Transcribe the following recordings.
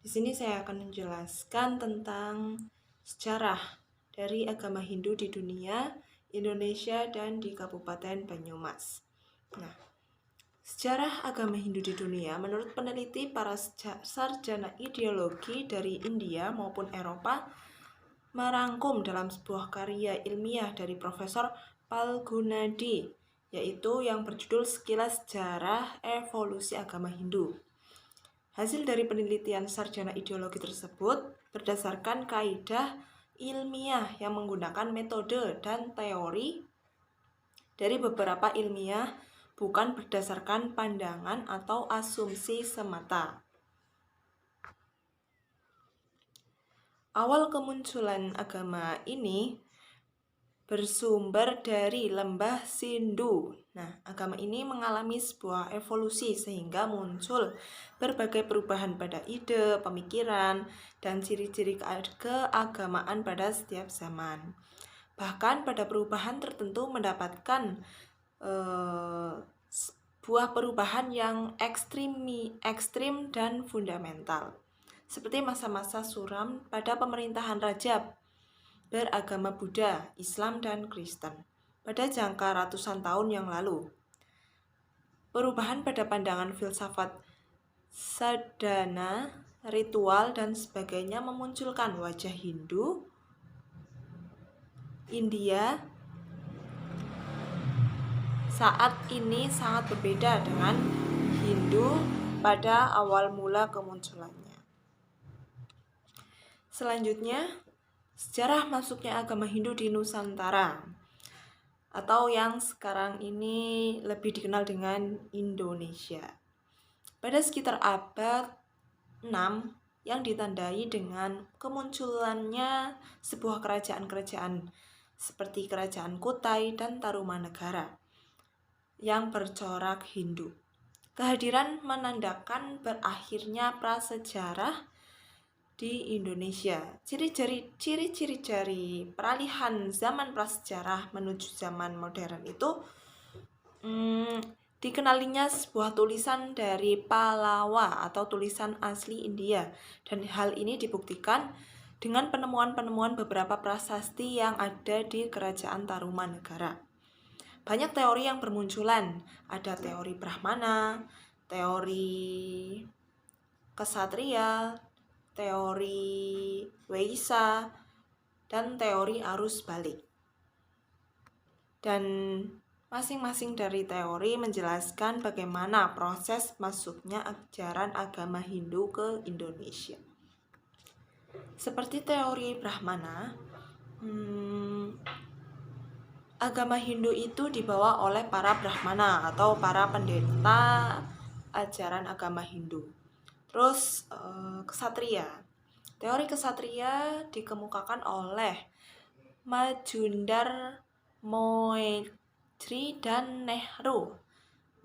Di sini saya akan menjelaskan tentang sejarah dari agama Hindu di dunia, Indonesia, dan di Kabupaten Banyumas. Nah, sejarah agama Hindu di dunia menurut peneliti para sarjana ideologi dari India maupun Eropa merangkum dalam sebuah karya ilmiah dari Profesor Palgunadi, yaitu yang berjudul Sekilas Sejarah Evolusi Agama Hindu. Hasil dari penelitian sarjana ideologi tersebut berdasarkan kaidah ilmiah yang menggunakan metode dan teori dari beberapa ilmiah, bukan berdasarkan pandangan atau asumsi semata. Awal kemunculan agama ini bersumber dari lembah Sindu. Nah, agama ini mengalami sebuah evolusi sehingga muncul berbagai perubahan pada ide, pemikiran, dan ciri-ciri keagamaan pada setiap zaman. Bahkan pada perubahan tertentu mendapatkan sebuah perubahan yang ekstrim dan fundamental. Seperti masa-masa suram pada pemerintahan Raja beragama Buddha, Islam, dan Kristen pada jangka ratusan tahun yang lalu. Perubahan pada pandangan filsafat sadhana, ritual, dan sebagainya memunculkan wajah Hindu, India saat ini sangat berbeda dengan Hindu pada awal mula kemunculannya. Selanjutnya, sejarah masuknya agama Hindu di Nusantara, atau yang sekarang ini lebih dikenal dengan Indonesia. Pada sekitar abad 6 yang ditandai dengan kemunculannya sebuah kerajaan-kerajaan seperti Kerajaan Kutai dan Tarumanegara yang bercorak Hindu. Kehadiran menandakan berakhirnya prasejarah di Indonesia. Ciri-ciri dari peralihan zaman prasejarah menuju zaman modern itu dikenalinya sebuah tulisan dari Pallava atau tulisan asli India, dan hal ini dibuktikan dengan penemuan-penemuan beberapa prasasti yang ada di Kerajaan Tarumanegara. Banyak teori yang bermunculan, ada teori Brahmana, teori Kesatria, teori Waisa, dan teori arus balik. Dan masing-masing dari teori menjelaskan bagaimana proses masuknya ajaran agama Hindu ke Indonesia. Seperti teori Brahmana, agama Hindu itu dibawa oleh para Brahmana atau para pendeta ajaran agama Hindu. Terus Kesatria. Teori Kesatria dikemukakan oleh Majumdar, Moetri, dan Nehru.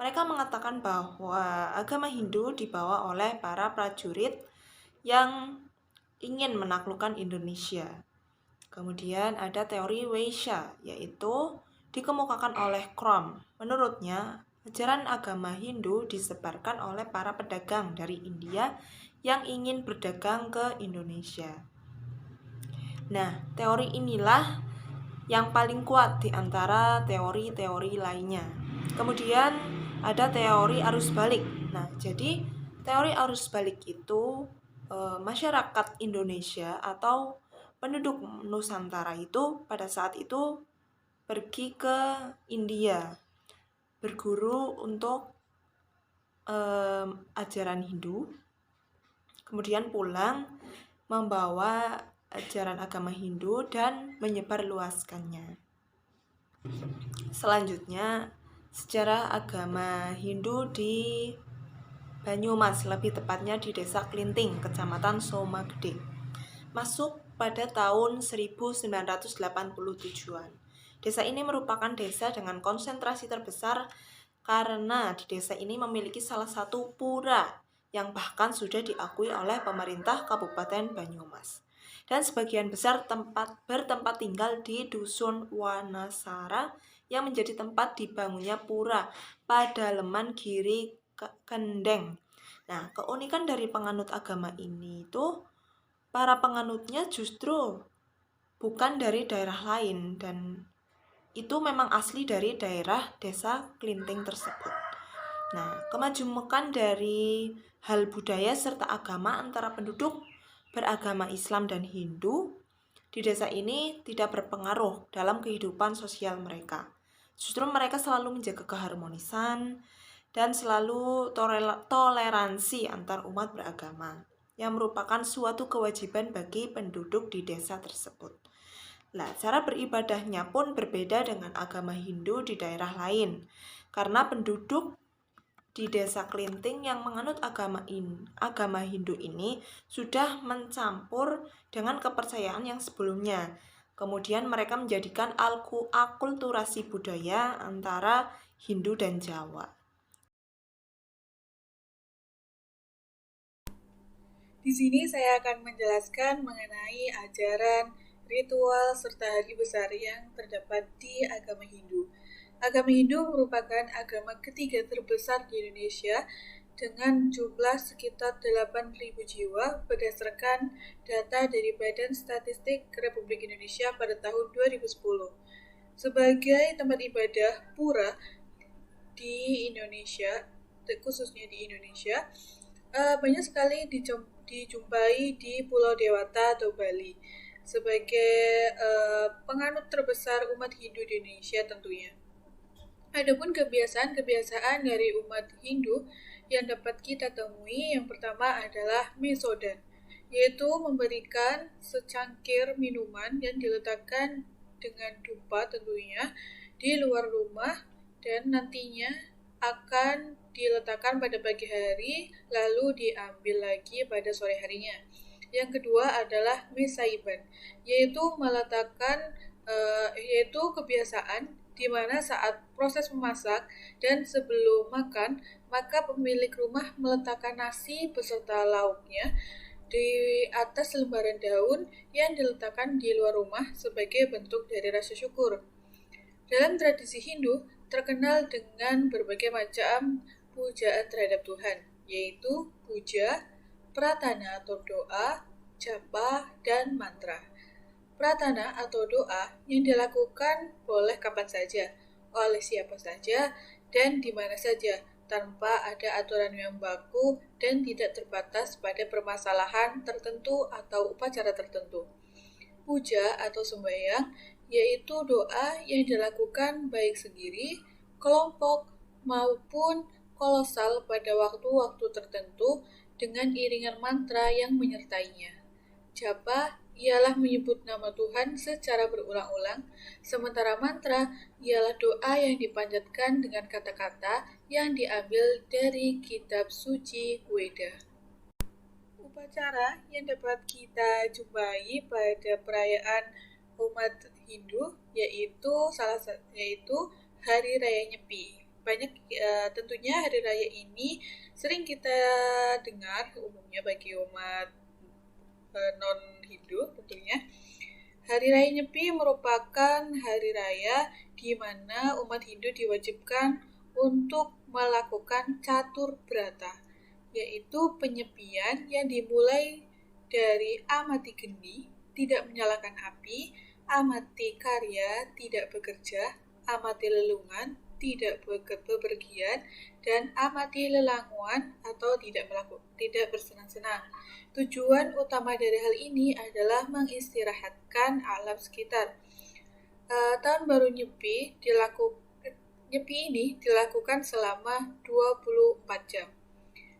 Mereka mengatakan bahwa agama Hindu dibawa oleh para prajurit yang ingin menaklukkan Indonesia. Kemudian ada teori Waisa, yaitu dikemukakan oleh Crom. Menurutnya, ajaran agama Hindu disebarkan oleh para pedagang dari India yang ingin berdagang ke Indonesia. Nah, teori inilah yang paling kuat di antara teori-teori lainnya. Kemudian ada teori arus balik. Nah, jadi teori arus balik itu masyarakat Indonesia atau penduduk Nusantara itu pada saat itu pergi ke India berguru untuk ajaran Hindu, kemudian pulang membawa ajaran agama Hindu dan menyebarluaskannya. Selanjutnya, sejarah agama Hindu di Banyumas, lebih tepatnya di Desa Klinting, Kecamatan Somagede. Masuk pada tahun 1987-an. Desa ini merupakan desa dengan konsentrasi terbesar karena di desa ini memiliki salah satu pura yang bahkan sudah diakui oleh pemerintah Kabupaten Banyumas. Dan sebagian besar bertempat tinggal di Dusun Wanasara yang menjadi tempat dibangunnya pura Padaleman Giri Kendeng. Nah, keunikan dari penganut agama ini itu para penganutnya justru bukan dari daerah lain dan itu memang asli dari daerah desa Klinting tersebut. Nah, kemajemukan dari hal budaya serta agama antara penduduk beragama Islam dan Hindu di desa ini tidak berpengaruh dalam kehidupan sosial mereka. Justru mereka selalu menjaga keharmonisan dan selalu toleransi antar umat beragama yang merupakan suatu kewajiban bagi penduduk di desa tersebut. Nah, cara beribadahnya pun berbeda dengan agama Hindu di daerah lain, karena penduduk di desa Klinting yang menganut agama Hindu ini sudah mencampur dengan kepercayaan yang sebelumnya. Kemudian mereka menjadikan akulturasi budaya antara Hindu dan Jawa. Di sini saya akan menjelaskan mengenai ajaran, ritual, serta hari besar yang terdapat di agama Hindu. Agama Hindu merupakan agama ketiga terbesar di Indonesia dengan jumlah sekitar 8.000 jiwa berdasarkan data dari Badan Statistik Republik Indonesia pada tahun 2010. Sebagai tempat ibadah pura di Indonesia, khususnya di Indonesia, banyak sekali dijumpai di Pulau Dewata atau Bali sebagai penganut terbesar umat Hindu di Indonesia tentunya. Adapun kebiasaan-kebiasaan dari umat Hindu yang dapat kita temui, yang pertama adalah mesodan, yaitu memberikan secangkir minuman yang diletakkan dengan dupa tentunya di luar rumah dan nantinya akan diletakkan pada pagi hari lalu diambil lagi pada sore harinya. Yang kedua adalah mesaiban, yaitu yaitu kebiasaan di mana saat proses memasak dan sebelum makan, maka pemilik rumah meletakkan nasi beserta lauknya di atas lembaran daun yang diletakkan di luar rumah sebagai bentuk dari rasa syukur. Dalam tradisi Hindu, terkenal dengan berbagai macam pujaan terhadap Tuhan, yaitu puja, pratana atau doa, japa, dan mantra. Pratana atau doa yang dilakukan boleh kapan saja, oleh siapa saja, dan di mana saja, tanpa ada aturan yang baku dan tidak terbatas pada permasalahan tertentu atau upacara tertentu. Puja atau sembahyang yaitu doa yang dilakukan baik sendiri, kelompok, maupun kolosal pada waktu-waktu tertentu dengan iringan mantra yang menyertainya. Japa ialah menyebut nama Tuhan secara berulang-ulang, sementara mantra ialah doa yang dipanjatkan dengan kata-kata yang diambil dari kitab suci Weda. Upacara yang dapat kita jumpai pada perayaan umat Hindu yaitu Hari Raya Nyepi. Tentunya hari raya ini sering kita dengar umumnya bagi umat non Hindu tentunya. Hari Raya Nyepi merupakan hari raya di mana umat Hindu diwajibkan untuk melakukan catur brata, yaitu penyepian yang dimulai dari amati geni, tidak menyalakan api, amati karya, tidak bekerja, amati lelungan, tidak bepergian, dan amati lelanguan atau tidak bersenang-senang. Tujuan utama dari hal ini adalah mengistirahatkan alam sekitar. Tahun baru Nyepi ini dilakukan selama 24 jam.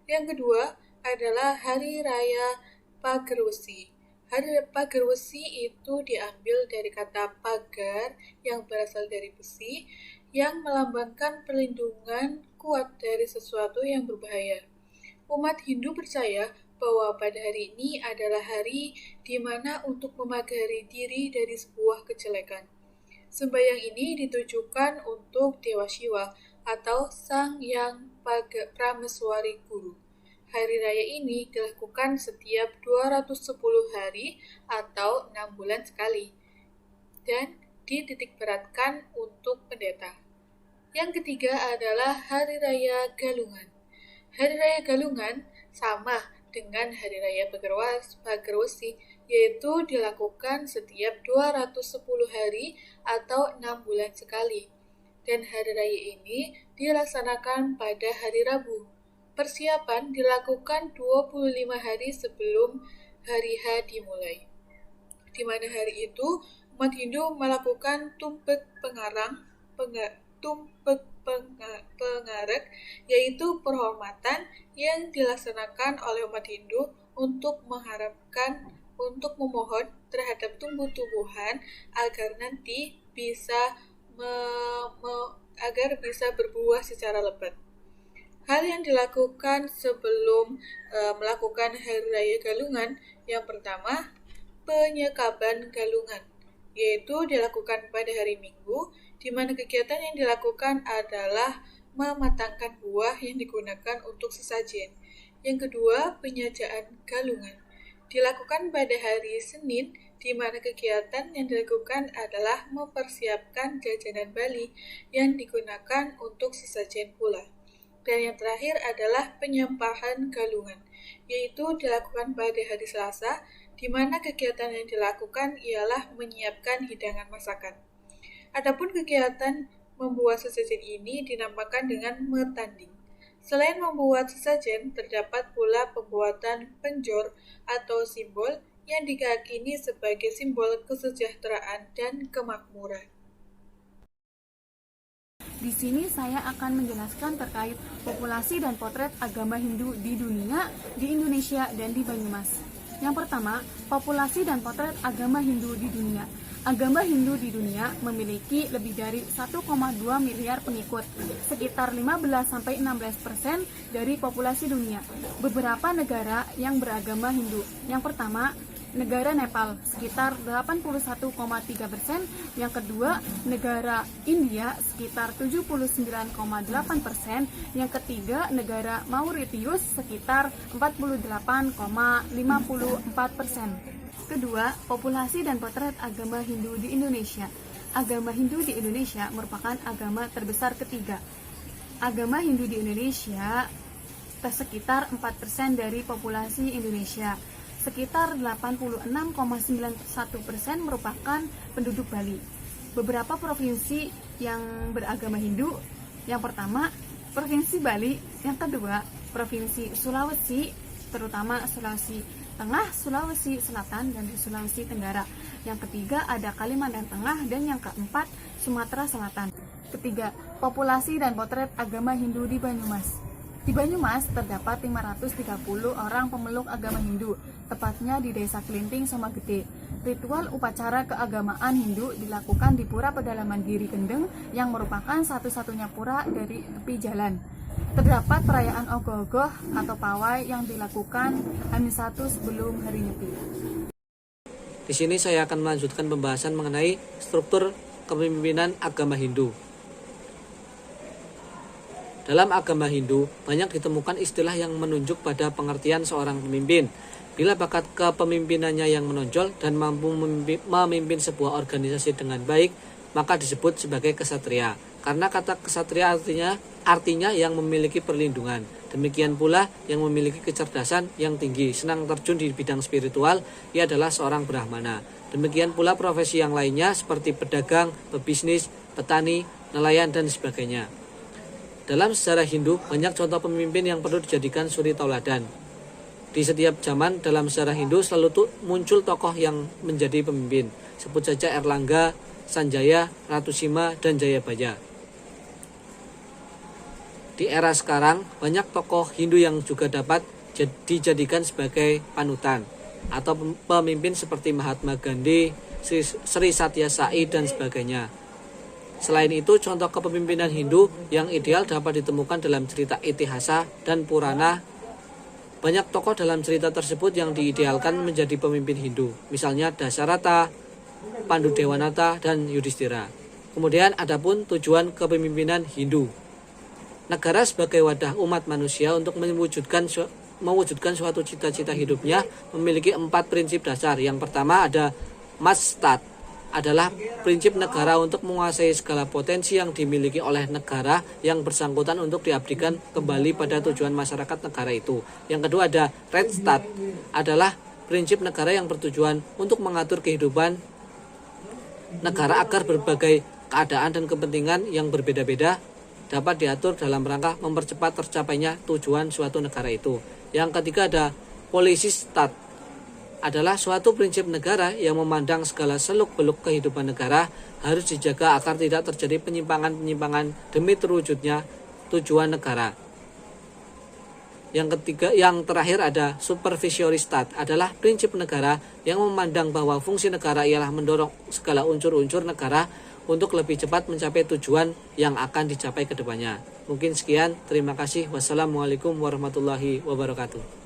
Yang kedua adalah Hari Raya Pagerwesi. Hari Pagerwesi itu diambil dari kata pagar yang berasal dari besi yang melambangkan perlindungan kuat dari sesuatu yang berbahaya. Umat Hindu percaya bahwa pada hari ini adalah hari di mana untuk memagari diri dari sebuah kejelekan. Sembahyang ini ditujukan untuk Dewa Shiva atau Sang Yang Prameswari Guru. Hari raya ini dilakukan setiap 210 hari atau 6 bulan sekali dan dititik beratkan untuk pendeta. Yang ketiga adalah Hari Raya Galungan. Hari Raya Galungan sama dengan Hari Raya Bhagarwasi, yaitu dilakukan setiap 210 hari atau 6 bulan sekali. Dan hari raya ini dilaksanakan pada hari Rabu. Persiapan dilakukan 25 hari sebelum hari H dimulai. Di mana hari itu umat Hindu melakukan tumpek pengarek, yaitu penghormatan yang dilaksanakan oleh umat Hindu untuk memohon terhadap tumbuh-tumbuhan agar nanti bisa berbuah secara lebat. Hal yang dilakukan sebelum melakukan Hari Raya Galungan, yang pertama, penyekaban galungan, yaitu dilakukan pada hari Minggu, di mana kegiatan yang dilakukan adalah mematangkan buah yang digunakan untuk sesajen. Yang kedua, penyajaan galungan, dilakukan pada hari Senin, di mana kegiatan yang dilakukan adalah mempersiapkan jajanan Bali yang digunakan untuk sesajen pula. Dan yang terakhir adalah penyampahan galungan, yaitu dilakukan pada hari Selasa, di mana kegiatan yang dilakukan ialah menyiapkan hidangan masakan. Adapun kegiatan membuat sesajen ini dinamakan dengan metanding. Selain membuat sesajen, terdapat pula pembuatan penjor atau simbol yang diyakini sebagai simbol kesejahteraan dan kemakmuran. Di sini saya akan menjelaskan terkait populasi dan potret agama Hindu di dunia, di Indonesia, dan di Banyumas. Yang pertama, populasi dan potret agama Hindu di dunia. Agama Hindu di dunia memiliki lebih dari 1,2 miliar pengikut, sekitar 15-16% dari populasi dunia. Beberapa negara yang beragama Hindu. Yang pertama, negara Nepal sekitar 81,3%, yang kedua negara India sekitar 79,8%, yang ketiga negara Mauritius sekitar 48,54%. Kedua, populasi dan potret agama Hindu di Indonesia. Agama Hindu di Indonesia merupakan agama terbesar ketiga. Agama Hindu di Indonesia sekitar 4% dari populasi Indonesia. Sekitar 86,91% merupakan penduduk Bali. Beberapa provinsi yang beragama Hindu, yang pertama Provinsi Bali, yang kedua Provinsi Sulawesi, terutama Sulawesi Tengah, Sulawesi Selatan, dan Sulawesi Tenggara. Yang ketiga ada Kalimantan Tengah, dan yang keempat Sumatera Selatan. Ketiga, populasi dan potret agama Hindu di Banyumas. Di Banyumas terdapat 530 orang pemeluk agama Hindu, tepatnya di Desa Klinting, Somagede. Ritual upacara keagamaan Hindu dilakukan di Pura Pedalaman Giri Kendeng yang merupakan satu-satunya pura dari tepi jalan. Terdapat perayaan ogoh-ogoh atau pawai yang dilakukan H-1 sebelum hari Nyepi. Di sini saya akan melanjutkan pembahasan mengenai struktur kepemimpinan agama Hindu. Dalam agama Hindu, banyak ditemukan istilah yang menunjuk pada pengertian seorang pemimpin. Bila bakat kepemimpinannya yang menonjol dan mampu memimpin sebuah organisasi dengan baik, maka disebut sebagai ksatria. Karena kata ksatria artinya yang memiliki perlindungan. Demikian pula yang memiliki kecerdasan yang tinggi, senang terjun di bidang spiritual, ia adalah seorang brahmana. Demikian pula profesi yang lainnya seperti pedagang, pebisnis, petani, nelayan, dan sebagainya. Dalam sejarah Hindu, banyak contoh pemimpin yang perlu dijadikan suri tauladan. Di setiap zaman dalam sejarah Hindu selalu muncul tokoh yang menjadi pemimpin. Sebut saja Erlangga, Sanjaya, Ratu Sima, dan Jayabaya. Di era sekarang, banyak tokoh Hindu yang juga dapat dijadikan sebagai panutan atau pemimpin seperti Mahatma Gandhi, Sri Satya Sai, dan sebagainya. Selain itu, contoh kepemimpinan Hindu yang ideal dapat ditemukan dalam cerita Itihasa dan Purana. Banyak tokoh dalam cerita tersebut yang diidealkan menjadi pemimpin Hindu, misalnya Dasarata, Pandudewanata, dan Yudhistira. Kemudian adapun tujuan kepemimpinan Hindu. Negara sebagai wadah umat manusia untuk mewujudkan suatu cita-cita hidupnya memiliki 4 prinsip dasar. Yang pertama ada Mastat, adalah prinsip negara untuk menguasai segala potensi yang dimiliki oleh negara yang bersangkutan untuk diabdikan kembali pada tujuan masyarakat negara itu. Yang kedua ada Rechtsstaat, adalah prinsip negara yang bertujuan untuk mengatur kehidupan negara agar berbagai keadaan dan kepentingan yang berbeda-beda dapat diatur dalam rangka mempercepat tercapainya tujuan suatu negara itu. Yang ketiga ada Polizeistaat, adalah suatu prinsip negara yang memandang segala seluk-beluk kehidupan negara harus dijaga agar tidak terjadi penyimpangan-penyimpangan demi terwujudnya tujuan negara. Yang terakhir ada Supervisoristat, adalah prinsip negara yang memandang bahwa fungsi negara ialah mendorong segala unsur-unsur negara untuk lebih cepat mencapai tujuan yang akan dicapai ke depannya. Mungkin sekian, terima kasih. Wassalamualaikum warahmatullahi wabarakatuh.